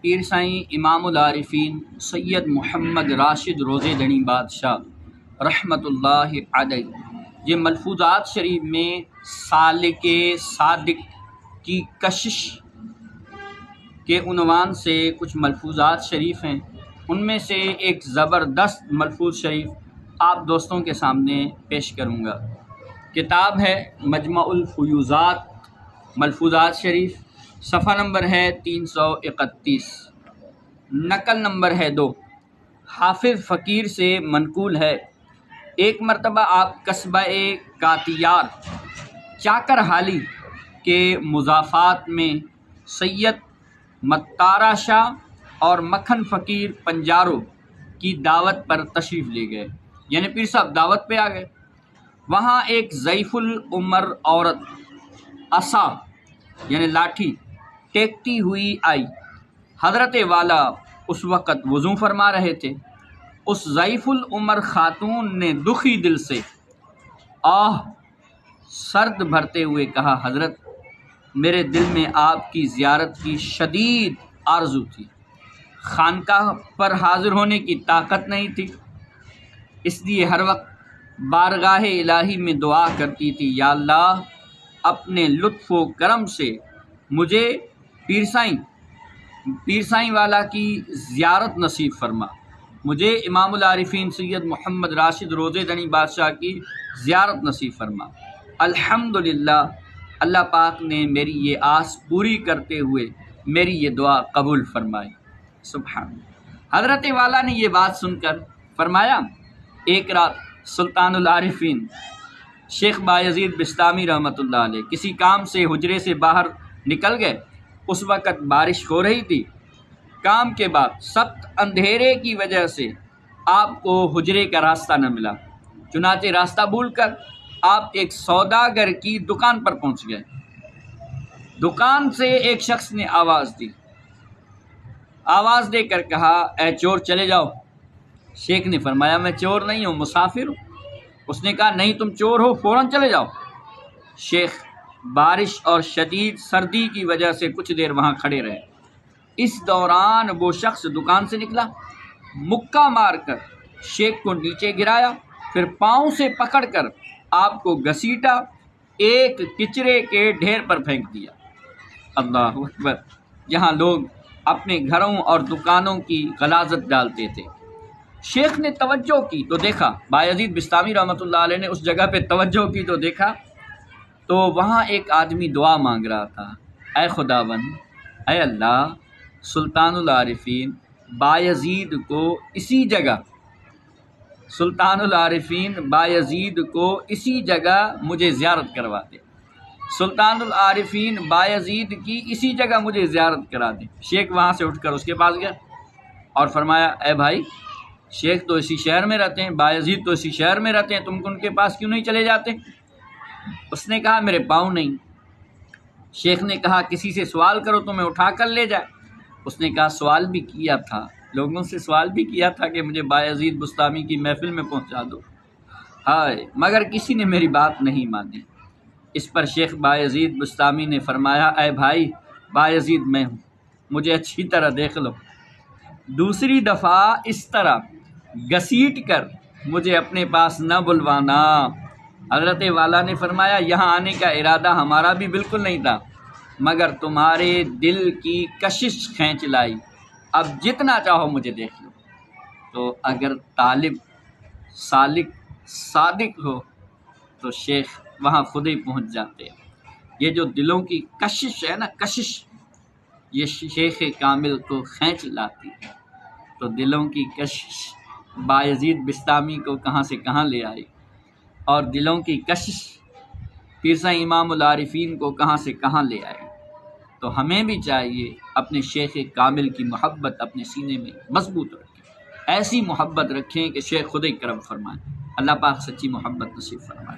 پیر سائیں امام العارفین سید محمد راشد روزے دنی بادشاہ رحمۃ اللہ علیہ، یہ ملفوظات شریف میں سالک صادق کی کشش کے عنوان سے کچھ ملفوظات شریف ہیں، ان میں سے ایک زبردست ملفوظ شریف آپ دوستوں کے سامنے پیش کروں گا۔ کتاب ہے مجمع الفیوضات ملفوظات شریف، صفحہ نمبر ہے 331، نقل نمبر ہے 2، حافظ فقیر سے منقول ہے۔ ایک مرتبہ آپ قصبہ کاتیار چاکر حالی کے مضافات میں سید مطارہ شاہ اور مکھن فقیر پنجارو کی دعوت پر تشریف لے گئے، یعنی پیر صاحب دعوت پہ آ گئے۔ وہاں ایک ضعیف العمر عورت عصا یعنی لاٹھی ٹیکتی ہوئی آئی۔ حضرت والا اس وقت وضو فرما رہے تھے۔ اس ضعیف العمر خاتون نے دکھی دل سے آہ سرد بھرتے ہوئے کہا، حضرت میرے دل میں آپ کی زیارت کی شدید آرزو تھی، خانقاہ پر حاضر ہونے کی طاقت نہیں تھی، اس لیے ہر وقت بارگاہ الہی میں دعا کرتی تھی، یا اللہ اپنے لطف و کرم سے مجھے پیر سائیں والا کی زیارت نصیب فرما، مجھے امام العارفین سید محمد راشد روزے دنی بادشاہ کی زیارت نصیب فرما۔ الحمدللہ اللہ پاک نے میری یہ آس پوری کرتے ہوئے میری یہ دعا قبول فرمائی۔ سبحان اللہ۔ حضرت والا نے یہ بات سن کر فرمایا، ایک رات سلطان العارفین شیخ بایزید بسطامی رحمۃ اللہ علیہ کسی کام سے حجرے سے باہر نکل گئے۔ اس وقت بارش ہو رہی تھی۔ کام کے بعد سخت اندھیرے کی وجہ سے آپ کو حجرے کا راستہ نہ ملا، چنانچہ راستہ بھول کر آپ ایک سوداگر کی دکان پر پہنچ گئے۔ دکان سے ایک شخص نے آواز دے کر کہا، اے چور چلے جاؤ۔ شیخ نے فرمایا، میں چور نہیں ہوں، مسافر ہوں۔ اس نے کہا، نہیں تم چور ہو، فوراً چلے جاؤ۔ شیخ بارش اور شدید سردی کی وجہ سے کچھ دیر وہاں کھڑے رہے۔ اس دوران وہ شخص دکان سے نکلا، مکہ مار کر شیخ کو نیچے گرایا، پھر پاؤں سے پکڑ کر آپ کو گھسیٹا، ایک کچرے کے ڈھیر پر پھینک دیا۔ اللہ اکبر۔ یہاں لوگ اپنے گھروں اور دکانوں کی غلاظت ڈالتے تھے۔ شیخ نے توجہ کی تو دیکھا، بایزید بسطامی رحمۃ اللہ علیہ نے اس جگہ پہ توجہ کی تو دیکھا تو وہاں ایک آدمی دعا مانگ رہا تھا، اے خداوند، اے اللہ، سلطان العارفین بایزید کو اسی جگہ مجھے زیارت کروا دے، سلطان العارفین بایزید کی اسی جگہ مجھے زیارت کرا دے۔ شیخ وہاں سے اٹھ کر اس کے پاس گیا اور فرمایا، اے بھائی، شیخ تو اسی شہر میں رہتے ہیں، بایزید تو اسی شہر میں رہتے ہیں، تم ان کے پاس کیوں نہیں چلے جاتے؟ اس نے کہا، میرے پاؤں نہیں۔ شیخ نے کہا، کسی سے سوال کرو تمہیں اٹھا کر لے جائے۔ اس نے کہا، سوال بھی کیا تھا، لوگوں سے سوال بھی کیا تھا کہ مجھے بایزید بسطامی کی محفل میں پہنچا دو، ہائے، مگر کسی نے میری بات نہیں مانی۔ اس پر شیخ بایزید بسطامی نے فرمایا، اے بھائی، بایزید میں ہوں، مجھے اچھی طرح دیکھ لو، دوسری دفعہ اس طرح گھسیٹ کر مجھے اپنے پاس نہ بلوانا۔ حضرت والا نے فرمایا، یہاں آنے کا ارادہ ہمارا بھی بالکل نہیں تھا، مگر تمہارے دل کی کشش کھینچ لائی، اب جتنا چاہو مجھے دیکھ لو۔ تو اگر طالب سالک صادق ہو تو شیخ وہاں خود ہی پہنچ جاتے ہیں۔ یہ جو دلوں کی کشش ہے نا، کشش، یہ شیخ کامل کو کھینچ لاتی ہے۔ تو دلوں کی کشش بایزید بسطامی کو کہاں سے کہاں لے آئی، اور دلوں کی کشش پیر سائیں امام العارفین کو کہاں سے کہاں لے آئی۔ تو ہمیں بھی چاہیے اپنے شیخ کامل کی محبت اپنے سینے میں مضبوط رکھیں، ایسی محبت رکھیں کہ شیخ خود ہی کرم فرمائیں۔ اللہ پاک سچی محبت نصیب فرمائے۔